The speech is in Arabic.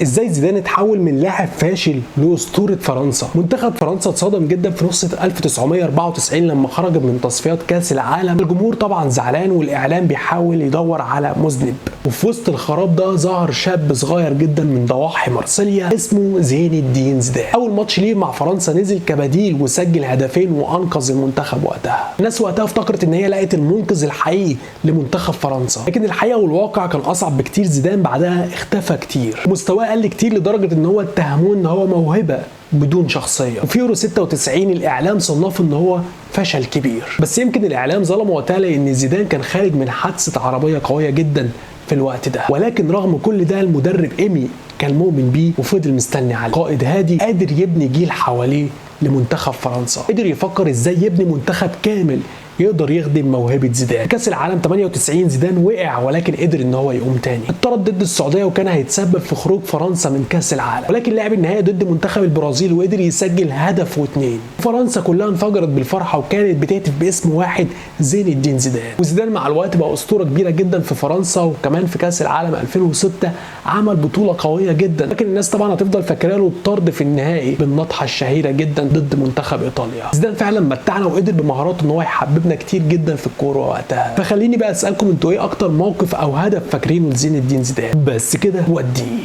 ازاي زيدان اتحول من لاعب فاشل لاسطوره فرنسا؟ منتخب فرنسا اتصدم جدا في نص 1994 لما خرج من تصفيات كاس العالم. الجمهور طبعا زعلان والاعلام بيحاول يدور على مذنب، وفي وسط الخراب ده ظهر شاب صغير جدا من ضواحي مارسيليا اسمه زين الدين زيدان. اول ماتش ليه مع فرنسا نزل كبديل وسجل هدفين وانقذ المنتخب وقتها. الناس وقتها افتكرت ان هي لقت المنقذ الحقيقي لمنتخب فرنسا، لكن الحقيقه والواقع كان اصعب بكتير. زيدان بعدها اختفى كتير، مستواه قل كتير لدرجه ان هو اتهموه ان هو موهبه بدون شخصيه. وفي يورو 96 الاعلام صنفه ان هو فشل كبير، بس يمكن الاعلام ظلمه وقتها لان زيدان كان خارج من حادثه عربيه قويه جدا في الوقت ده. ولكن رغم كل ده المدرب ايمي كان مؤمن بيه وفضل مستني عليه. قائد هادي قادر يبني جيل حواليه لمنتخب فرنسا، قدر يفكر ازاي يبني منتخب كامل يقدر يخدم موهبه زيدان. كاس العالم 98 زيدان وقع ولكن قدر ان هو يقوم تاني. اتطرد ضد السعوديه وكان هيتسبب في خروج فرنسا من كاس العالم، ولكن لعب النهائي ضد منتخب البرازيل وقدر يسجل هدف واثنين. فرنسا كلها انفجرت بالفرحه وكانت بتهتف باسم واحد، زين الدين زيدان. وزيدان مع الوقت بقى اسطوره كبيره جدا في فرنسا، وكمان في كاس العالم 2006 عمل بطوله قويه جدا، لكن الناس طبعا هتفضل فاكره له الطرد في النهائي بالنطحه الشهيره جدا ضد منتخب ايطاليا. زيدان فعلا متعنا وقدر بمهاراته ان هو يحببنا كتير جدا في الكوره وقتها. فخليني بقى اسالكم انتوا ايه اكتر موقف او هدف فاكرينه لزين الدين زيدان؟ بس كده ودي